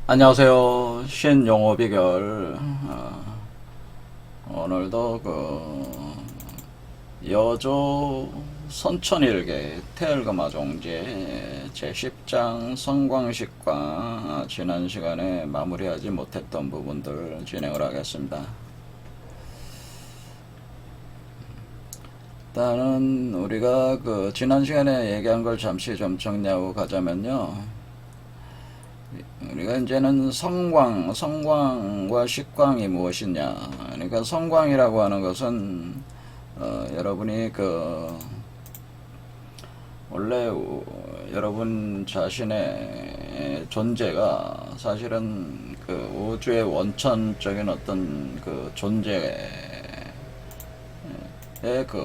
안녕하세요. 신용어 비결. 오늘도 여조 선천일계 태을금화종제 제10장 성광식과 지난 시간에 마무리하지 못했던 부분들 진행을 하겠습니다. 일단은 우리가 지난 시간에 얘기한 걸 잠시 좀 정리하고 가자면요. 우리가 이제는 성광과 식광이 무엇이냐. 그러니까 성광이라고 하는 것은 여러분이 원래 여러분 자신의 존재가 사실은 우주의 원천적인 어떤 존재의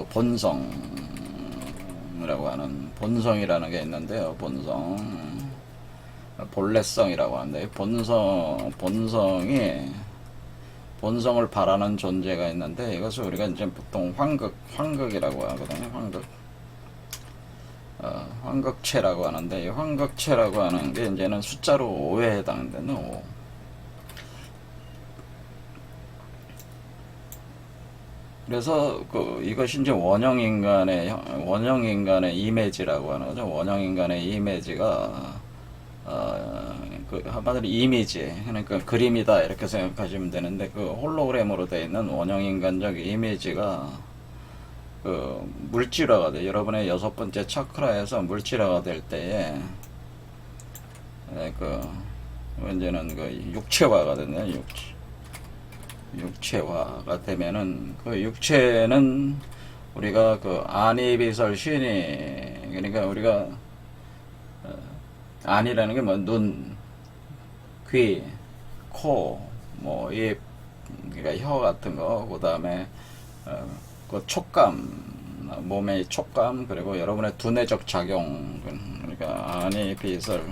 본성이라고 하는 본성이라는 게 있는데요. 본래성이라고 하는데 본성을 바라는 존재가 있는데 이것을 우리가 이제 보통 황극이라고 하거든요. 황극체라고 하는데 이 황극체라고 하는 게 이제는 숫자로 5에 해당되는 5. 그래서 이것이 이제 원형인간의 이미지라고 하는 거죠. 원형인간의 이미지가 한마디로 이미지, 그러니까 그림이다 이렇게 생각하시면 되는데 홀로그램으로 되어 있는 원형인간적 이미지가 물질화가 돼. 여러분의 6번째 차크라에서 물질화가 될 때에 이제는 육체화가 되네요. 육체화가 되면은 육체는 우리가 안이비설 신이, 그러니까 우리가 안이라는 게 눈, 귀, 코, 입, 그러니까 혀 같은 거, 그 다음에 촉감, 몸의 촉감, 그리고 여러분의 두뇌적 작용, 그러니까 안이 비설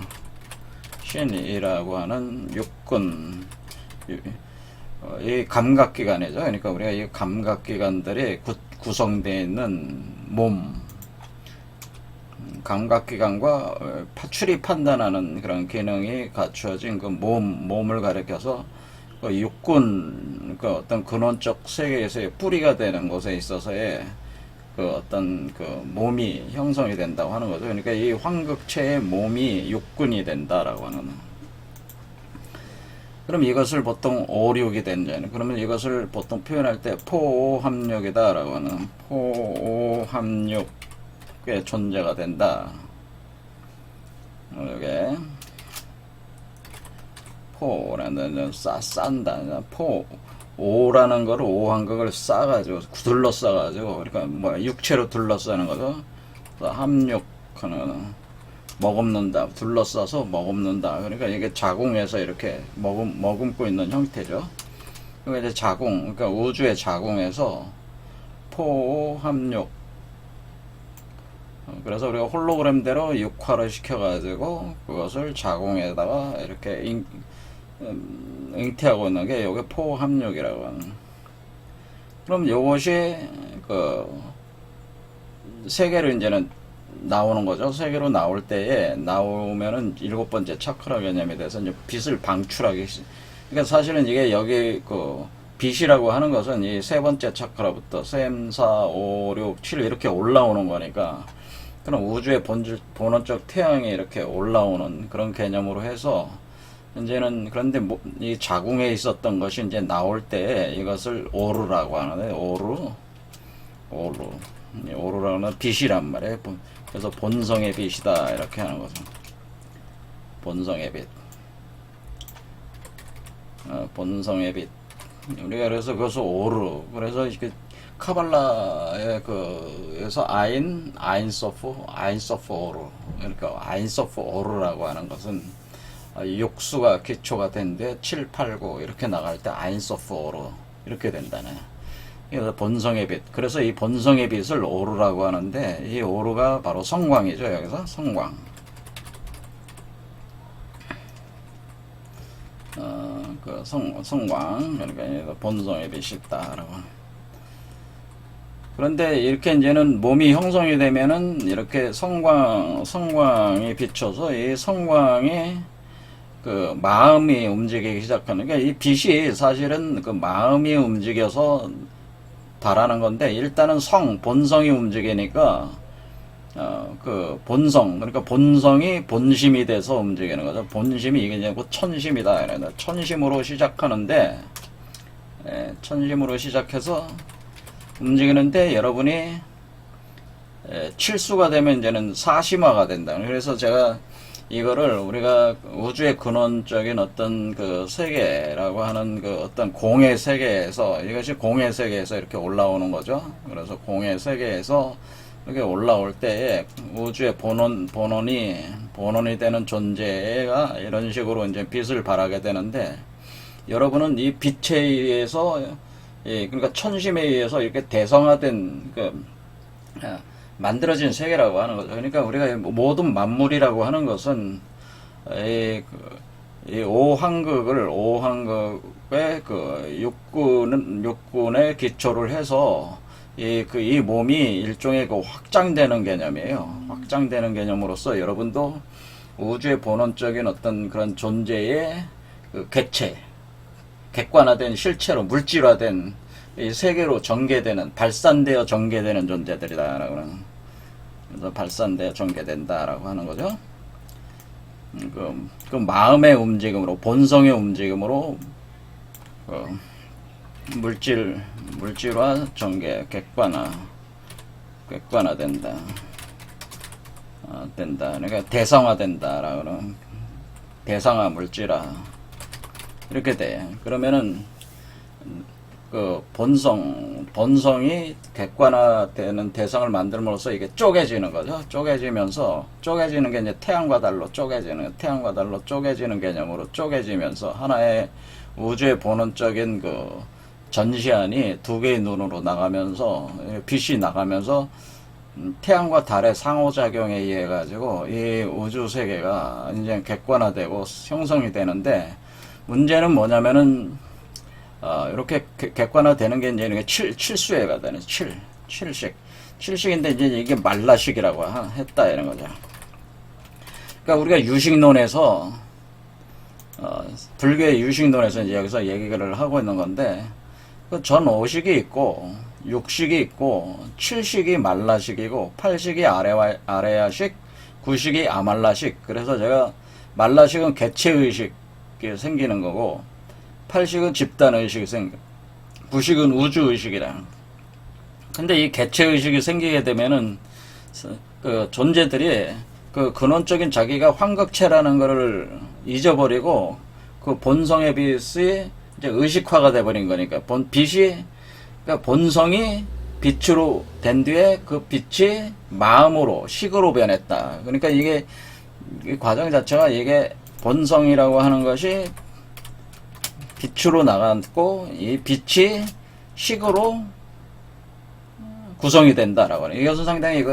신이라고 하는 육군, 이 감각기관이죠. 그러니까 우리가 이 감각기관들이 구성되어 있는 감각기관과 파출이 판단하는 그런 기능이 갖추어진 몸을 가리켜서 육군, 어떤 근원적 세계에서의 뿌리가 되는 곳에 있어서의 어떤 몸이 형성이 된다고 하는 거죠. 그러니까 이 황극체의 몸이 육군이 된다라고 하는. 그럼 이것을 보통 오륙이 된다는. 그러면 이것을 보통 표현할 때 포오합력이다라고 하는, 포오합력 존재가 된다. 이게 포라는 싼다. 오라는 거를 오한극을 싸가지고 둘러싸가지고, 그러니까 육체로 둘러싸는 거죠. 합력하는 머금는다, 둘러싸서 머금는다. 그러니까 이게 자궁에서 이렇게 머금고 있는 형태죠. 그러니까 이제 그러니까 우주의 자궁에서 포합력. 그래서 우리가 홀로그램대로 육화를 시켜가지고 그것을 자궁에다가 이렇게 잉태하고 있는 게 요게 포합력이라고 하는. 그럼 요것이 세계로 이제는 나오는 거죠. 세계로 나올 때에 나오면은 7번째 차크라 개념에 대해서 이제 빛을 방출하기. 그러니까 사실은 이게 여기 빛이라고 하는 것은 이 3번째 차크라부터 3, 4, 5, 6, 7 이렇게 올라오는 거니까. 그럼 우주의 본원적 태양이 이렇게 올라오는 그런 개념으로 해서 이제는, 그런데 이 자궁에 있었던 것이 이제 나올 때 이것을 오루라고 하는데, 오루라는 빛이란 말이에요. 그래서 본성의 빛이다 이렇게 하는 거죠. 본성의 빛. 본성의 빛. 우리가 그래서 그것을 오루. 그래서 카발라의 에서 아인소프 오루. 그러니까 아인소프 오루라고 하는 것은 육수가 기초가 된데 7, 8, 9 이렇게 나갈 때 아인소프 오루 이렇게 된다네. 그래서 본성의 빛. 그래서 이 본성의 빛을 오루라고 하는데 이 오루가 바로 성광이죠. 여기서 성광. 성광. 그러니까 본성의 빛이 있다라고. 그런데 이렇게 이제는 몸이 형성이 되면은 이렇게 성광이 비춰서 이 성광이 그 마음이 움직이기 시작하는 게, 이 빛이 사실은 그 마음이 움직여서 달하는 건데, 일단은 본성이 움직이니까 그 본성, 그러니까 본성이 본심이 돼서 움직이는 거죠. 본심이 이게 이제 곧 천심이다. 천심으로 시작하는데, 천심으로 시작해서 움직이는데, 여러분이 칠수가 되면 이제는 사심화가 된다. 그래서 제가 이거를 우리가 우주의 근원적인 어떤 그 세계라고 하는 그 어떤 공의 세계에서, 이것이 공의 세계에서 이렇게 올라오는 거죠. 그래서 공의 세계에서 이렇게 올라올 때에 우주의 본원이 되는 존재가 이런 식으로 이제 빛을 발하게 되는데, 여러분은 이 빛에 의해서, 그러니까 천심에 의해서 이렇게 대성화된 만들어진 세계라고 하는 거죠. 그러니까 우리가 모든 만물이라고 하는 것은 이 오한극의 그 육군의 기초를 해서 이 몸이 일종의 그 확장되는 개념이에요. 확장되는 개념으로서 여러분도 우주의 본원적인 어떤 그런 존재의 그 객관화된 실체로 물질화된 이 세계로 전개되는, 발산되어 전개되는 존재들이다라고 하는, 그래서 발산되어 전개된다라고 하는 거죠. 그 마음의 움직임으로, 본성의 움직임으로 물질화 전개, 객관화된다. 그러니까 대상화된다라고 하는, 대상화 물질화 이렇게 돼. 그러면은 그 본성이 객관화되는 대상을 만들므로써 이게 쪼개지는 거죠. 쪼개지는 게 이제 태양과 달로 쪼개지는 개념으로 쪼개지면서 하나의 우주의 본원적인 그 전시안이 두 개의 눈으로 나가면서, 빛이 나가면서 태양과 달의 상호작용에 의해 가지고 이 우주 세계가 이제 객관화되고 형성이 되는데, 문제는 뭐냐면은 이렇게 객관화되는 게 이제 칠수예가 되는 칠식인데 이제 이게 말라식이라고 했다 이런 거죠. 그러니까 우리가 유식론에서 불교의 유식론에서 이제 여기서 얘기를 하고 있는 건데, 그 전오식이 있고 육식이 있고 칠식이 말라식이고 팔식이 아레야식, 구식이 아말라식. 그래서 제가 말라식은 개체의식이 생기는 거고, 팔식은 집단의식이 구식은 우주의식이라. 근데 이 개체의식이 생기게 되면은 그 존재들이 그 근원적인 자기가 환각체라는 것을 잊어버리고 그 본성의 빛이 이제 의식화가 돼버린 거니까, 그러니까 본성이 빛으로 된 뒤에 그 빛이 마음으로, 식으로 변했다. 그러니까 이 과정 자체가, 이게 본성이라고 하는 것이 빛으로 나갔고, 이 빛이 식으로 구성이 된다라고 하는, 이것은 상당히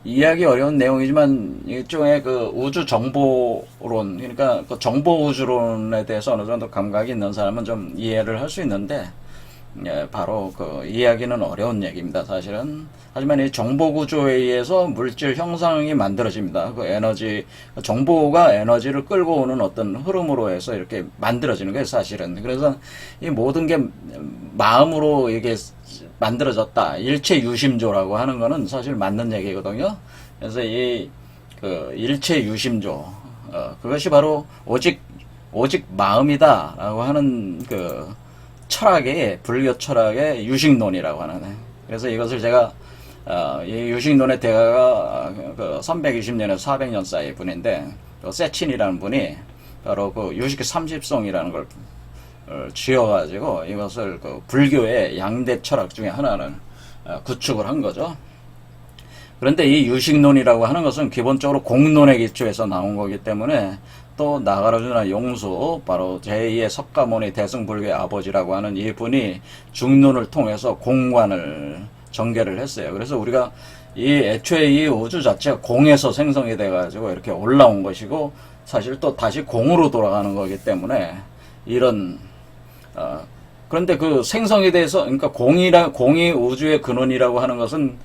이해하기 어려운 내용이지만 일종의 그 우주 정보론, 그러니까 그 정보 우주론에 대해서 어느 정도 감각이 있는 사람은 좀 이해를 할 수 있는데, 바로 그 이해하기는 어려운 얘기입니다, 사실은. 하지만 이 정보 구조에 의해서 물질 형상이 만들어집니다. 그 에너지, 정보가 에너지를 끌고 오는 어떤 흐름으로 해서 이렇게 만들어지는 거예요, 사실은. 그래서 이 모든 게 마음으로 이게 만들어졌다, 일체 유심조라고 하는 거는 사실 맞는 얘기거든요. 그래서 그 일체 유심조, 그것이 바로 오직 마음이다라고 하는 그 철학의, 불교 철학의 유식론이라고 하는. 그래서 이것을 제가 이 유식론의 대가가 그 320년에서 400년 사이 분인데, 세친이라는 분이 바로 그 유식 30송이라는 걸 지어가지고 이것을 그 불교의 양대 철학 중에 하나를 구축을 한 거죠. 그런데 이 유식론이라고 하는 것은 기본적으로 공론의 기초에서 나온 거기 때문에, 또 나가라주나 용수, 바로 제2의 석가모니 대승불교의 아버지라고 하는 이분이 중론을 통해서 공관을 전개를 했어요. 그래서 우리가 애초에 이 우주 자체가 공에서 생성이 돼가지고 이렇게 올라온 것이고, 사실 또 다시 공으로 돌아가는 거기 때문에 이런 그런데 그 생성에 대해서, 그러니까 공이 우주의 근원이라고 하는 것은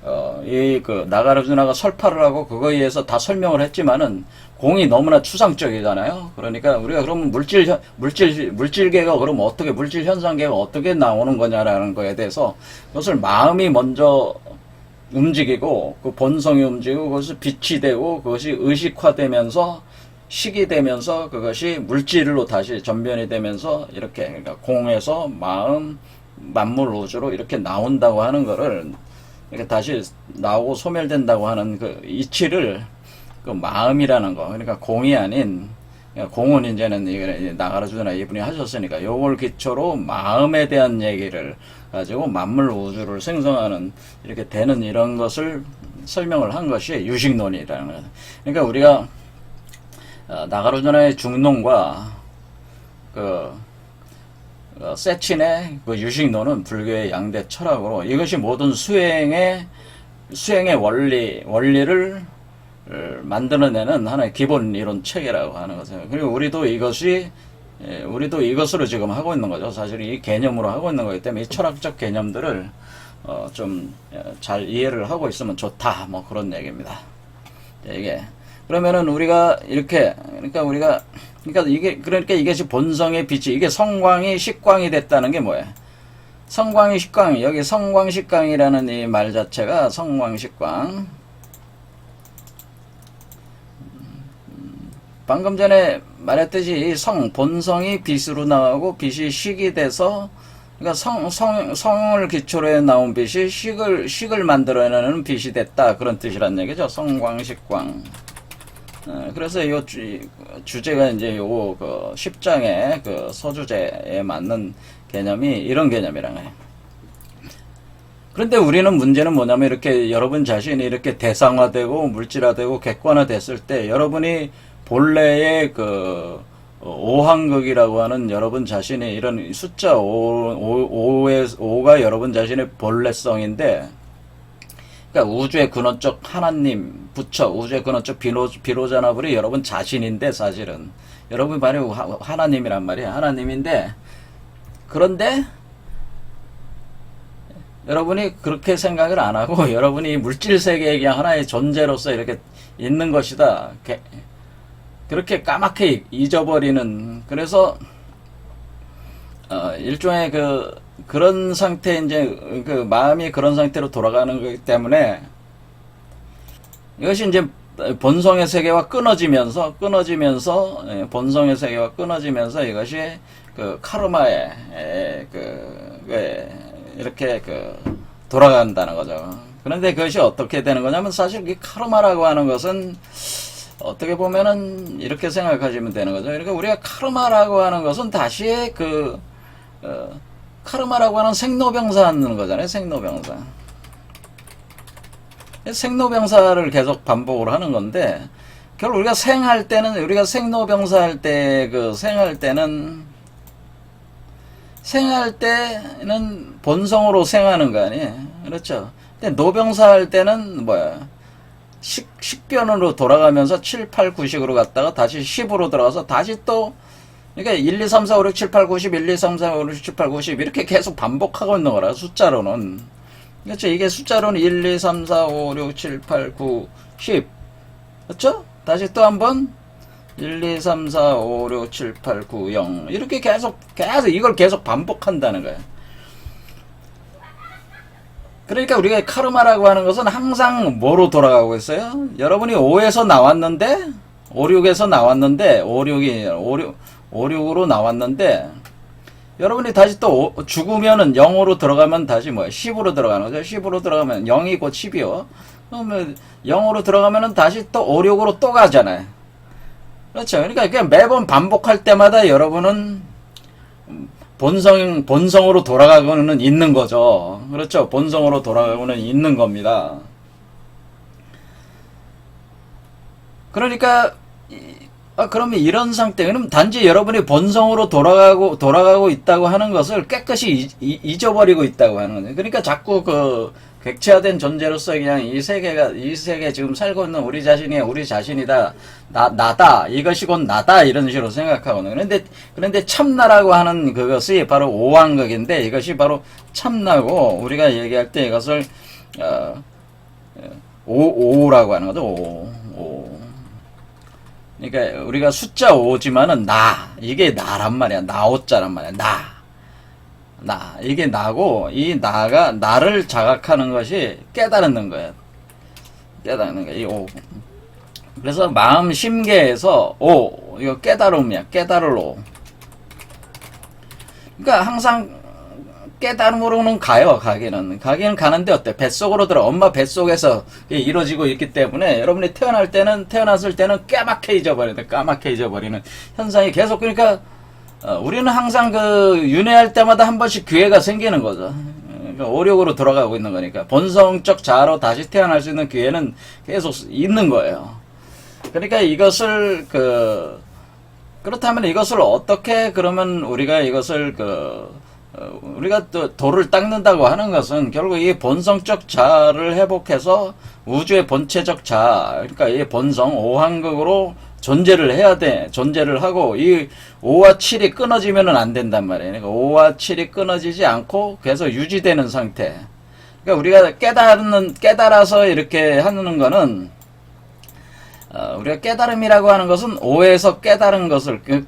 그 나가르주나가 설파를 하고 그거에 의해서 다 설명을 했지만은, 공이 너무나 추상적이잖아요. 그러니까 우리가 그러면 물질계가 그러면 어떻게, 물질 현상계가 어떻게 나오는 거냐라는 거에 대해서 그것을 마음이 먼저 움직이고, 그 본성이 움직이고, 그것이 빛이 되고, 그것이 의식화되면서, 식이 되면서, 그것이 물질로 다시 전변이 되면서, 이렇게, 그러니까 공에서 마음, 만물 우주로 이렇게 나온다고 하는 거를, 이렇게 다시 나오고 소멸된다고 하는 그 이치를, 그 마음이라는 거, 그러니까 공이 아닌, 그러니까 공은 이제는 이게 나가라주나 이분이 하셨으니까 요걸 기초로 마음에 대한 얘기를 가지고 만물 우주를 생성하는 이렇게 되는 이런 것을 설명을 한 것이 유식론이라는 거예요. 그러니까 우리가 나가라주나의 중론과 그 세친의 그 유식론은 불교의 양대 철학으로 이것이 모든 수행의 원리를 만들어내는 하나의 기본 이론 체계라고 하는 거죠. 그리고 우리도 이것으로 지금 하고 있는 거죠. 사실 이 개념으로 하고 있는 거기 때문에 이 철학적 개념들을 좀 잘 이해를 하고 있으면 좋다. 뭐 그런 얘기입니다. 이게 그러면은 우리가 이렇게 그러니까 이것이 본성의 빛이 이게 성광이 식광이 됐다는 게 뭐예요? 성광이 식광, 여기 성광식광이라는 이 말 자체가 성광식광. 방금 전에 말했듯이 본성이 빛으로 나오고 빛이 식이 돼서, 그러니까 성을 기초로 해 나온 빛이 식을 만들어내는 빛이 됐다. 그런 뜻이란 얘기죠. 성광식광. 그래서 이 주제가 이제 요거 그 10장의 그 서주제에 맞는 개념이 이런 개념이란 거예요. 그런데 우리는 문제는 뭐냐면 이렇게 여러분 자신이 이렇게 대상화되고 물질화되고 객관화됐을 때 여러분이 본래의 그 오한극이라고 하는 여러분 자신이 이런 숫자 5가 여러분 자신의 본래성인데, 그러니까 우주의 근원적 하나님, 부처, 우주의 근원적 비로자나불이 여러분 자신인데 사실은 여러분이 바로 하나님이란 말이에요. 하나님인데, 그런데 여러분이 그렇게 생각을 안 하고 여러분이 물질 세계의 그냥 하나의 존재로서 이렇게 있는 것이다. 그렇게 까맣게 잊어버리는, 그래서 일종의 그런 상태, 이제 그 마음이 그런 상태로 돌아가는 거기 때문에 이것이 이제 본성의 세계와 끊어지면서 본성의 세계와 끊어지면서 이것이 그 카르마에 이렇게 돌아간다는 거죠. 그런데 그것이 어떻게 되는 거냐면 사실 이 카르마라고 하는 것은 어떻게 보면은 이렇게 생각하시면 되는 거죠. 그러니까 우리가 카르마라고 하는 것은 다시 카르마라고 하는 생로병사 하는 거잖아요. 생로병사를 계속 반복을 하는 건데, 결국 우리가 우리가 생로병사 할 때, 생할 때는 본성으로 생하는 거 아니에요. 그렇죠. 근데 노병사 할 때는 뭐야? 식변으로 돌아가면서 7, 8, 9식으로 갔다가 다시 10으로 들어가서 다시 또, 그러니까 1, 2, 3, 4, 5, 6, 7, 8, 9, 10, 1, 2, 3, 4, 5, 6, 7, 8, 9, 10 이렇게 계속 반복하고 있는 거라, 숫자로는. 그렇죠. 이게 숫자로는 1, 2, 3, 4, 5, 6, 7, 8, 9, 10. 그렇죠? 다시 또 한번 1, 2, 3, 4, 5, 6, 7, 8, 9, 0 이렇게 계속 이걸 계속 반복한다는 거예요. 그러니까 우리가 카르마라고 하는 것은 항상 뭐로 돌아가고 있어요? 여러분이 5에서 나왔는데 56에서 나왔는데 56으로 나왔는데 여러분이 다시 또 죽으면은 0으로 들어가면 다시 뭐야? 10으로 들어가는 거죠. 10으로 들어가면 0이 곧 10이요. 그러면 0으로 들어가면은 다시 또 56으로 또 가잖아요. 그렇죠. 그러니까 그냥 매번 반복할 때마다 여러분은 본성으로 돌아가고는 있는 거죠. 그렇죠. 본성으로 돌아가고는 있는 겁니다. 그러니까, 그러면 이런 상태, 그럼 단지 여러분이 본성으로 돌아가고 있다고 하는 것을 깨끗이 잊어버리고 있다고 하는 거죠. 그러니까 자꾸 객체화된 존재로서 그냥 이 세계 지금 살고 있는 우리 자신이다. 나다. 이것이 곧 나다. 이런 식으로 생각하거든요. 그런데 참나라고 하는 그것이 바로 오왕극인데 이것이 바로 참나고 우리가 얘기할 때 이것을, 오라고 하는 거죠. 그러니까 우리가 숫자 5지만은 이게 나란 말이야. 나오자란 말이야. 이게 나고, 이 나를 자각하는 것이 깨달는 거야. 깨닫는 거야. 이 오. 그래서 마음 심계에서 이거 깨달음이야. 깨달을 오. 그러니까 항상 깨달음으로는 가기는 가는데 어때? 뱃속으로 엄마 뱃속에서 이루어지고 있기 때문에 여러분이 태어났을 때는 까맣게 잊어버리는 현상이 계속. 그러니까 우리는 항상 윤회할 때마다 한 번씩 기회가 생기는 거죠. 그러니까 오력으로 돌아가고 있는 거니까 본성적 자아로 다시 태어날 수 있는 기회는 계속 있는 거예요. 그러니까 이것을 그렇다면 이것을 어떻게, 그러면 우리가 이것을 우리가 또 돌을 닦는다고 하는 것은 결국 이 본성적 자아를 회복해서 우주의 본체적 자아, 그러니까 이 본성 오한극으로 존재를 해야 돼. 존재를 하고 이 5와 7이 끊어지면은 안 된단 말이에요. 그러니까 5와 7이 끊어지지 않고 계속 유지되는 상태. 그러니까 우리가 깨달아서 이렇게 하는 거는, 우리가 깨달음이라고 하는 것은 오에서 깨달은 것을, 이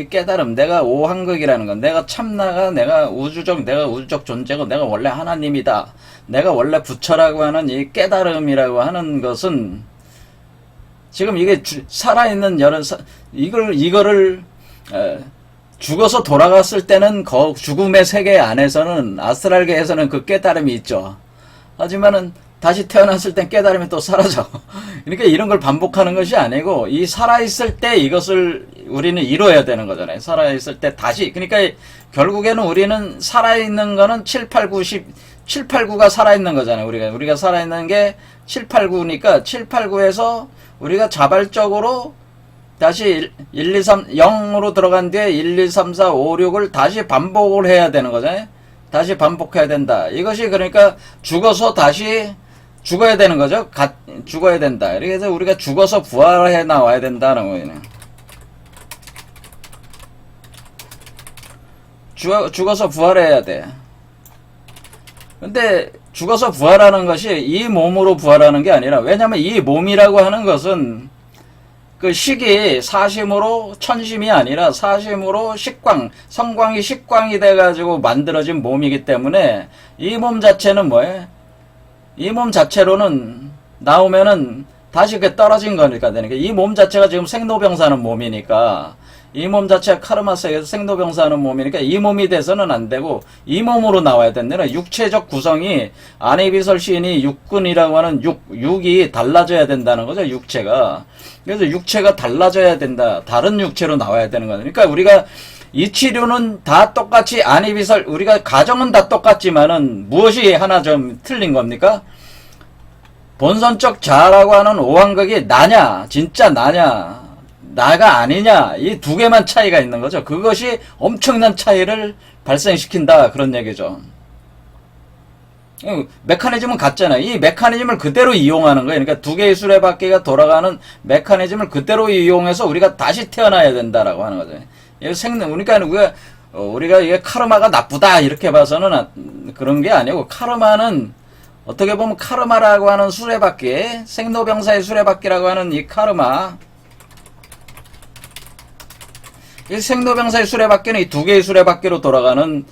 깨달음, 내가 오한극이라는 건, 내가 참나가, 내가 우주적 존재고, 내가 원래 하나님이다. 내가 원래 부처라고 하는 이 깨달음이라고 하는 것은, 지금 이게 살아있는 이거를, 죽어서 돌아갔을 때는 죽음의 세계 안에서는, 아스트랄계에서는 그 깨달음이 있죠. 하지만은, 다시 태어났을 땐 깨달음이 또 사라져. 그러니까 이런 걸 반복하는 것이 아니고, 이 살아있을 때 이것을 우리는 이뤄야 되는 거잖아요. 살아있을 때 다시. 그러니까 결국에는 우리는 살아있는 거는 7, 8, 9, 10, 7, 8, 9가 살아있는 거잖아요. 우리가 살아있는 게 7, 8, 9니까 7, 8, 9에서 우리가 자발적으로 다시 1, 2, 3, 0으로 들어간 뒤에 1, 2, 3, 4, 5, 6을 다시 반복을 해야 되는 거잖아요. 다시 반복해야 된다. 이것이 그러니까 죽어서 다시 죽어야 되는 거죠. 죽어야 된다. 이렇게 해서 우리가 죽어서 부활해 나와야 된다는 거예요. 죽어서 부활해야 돼. 근데 죽어서 부활하는 것이 이 몸으로 부활하는 게 아니라, 왜냐면 이 몸이라고 하는 것은 그 식이 사심으로 천심이 아니라 사심으로 성광이 식광이 돼가지고 만들어진 몸이기 때문에 이 몸 자체는 뭐예요? 이 몸 자체로는 나오면은 다시 떨어진 거니까 되니까, 이 몸 자체가 지금 생로병사하는 몸이니까, 이 몸 자체가 카르마 세계에서 생로병사하는 몸이니까 이 몸이 돼서는 안 되고 이 몸으로 나와야 된다는, 육체적 구성이 안에비설 시인이 육군이라고 하는 육이 달라져야 된다는 거죠. 육체가. 그래서 육체가 달라져야 된다. 다른 육체로 나와야 되는 거죠. 그러니까 우리가 이 치료는 다 똑같이 안이비설, 우리가 가정은 다 똑같지만은 무엇이 하나 좀 틀린 겁니까? 본선적 자아라고 하는 오한극이 나냐, 진짜 나냐, 나가 아니냐, 이 두 개만 차이가 있는 거죠. 그것이 엄청난 차이를 발생시킨다, 그런 얘기죠. 메커니즘은 같잖아요. 이 메커니즘을 그대로 이용하는 거예요. 그러니까 두 개의 수레바퀴가 돌아가는 메커니즘을 그대로 이용해서 우리가 다시 태어나야 된다라고 하는 거죠. 그러니까 우리가 이게 카르마가 나쁘다 이렇게 봐서는 그런 게 아니고, 카르마는 어떻게 보면 카르마라고 하는 수레바퀴, 생로병사의 수레바퀴라고 하는 이 카르마, 이 생로병사의 수레바퀴는 이 두 개의 수레바퀴로 돌아가는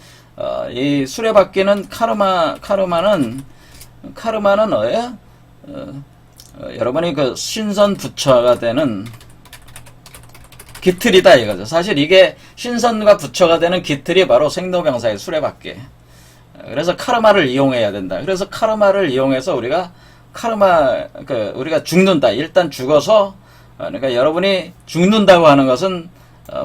이 수레바퀴는 카르마는 뭐예요? 여러분이 그 신선 부처가 되는 기틀이다 이거죠. 사실 이게 신선과 부처가 되는 기틀이 바로 생로병사의 수레바퀴. 그래서 카르마를 이용해야 된다. 그래서 카르마를 이용해서 우리가 우리가 죽는다. 일단 죽어서, 그러니까 여러분이 죽는다고 하는 것은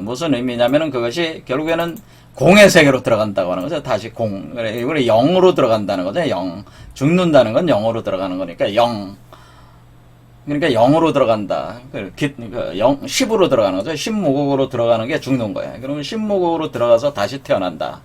무슨 의미냐면은 그것이 결국에는 공의 세계로 들어간다고 하는 거죠. 다시 우리 영으로 들어간다는 거죠. 영. 죽는다는 건 영으로 들어가는 거니까 영. 그러니까 영으로 들어간다. 10으로 들어가는 거죠. 10무국으로 들어가는 게 죽는 거야. 그러면 10무국으로 들어가서 다시 태어난다.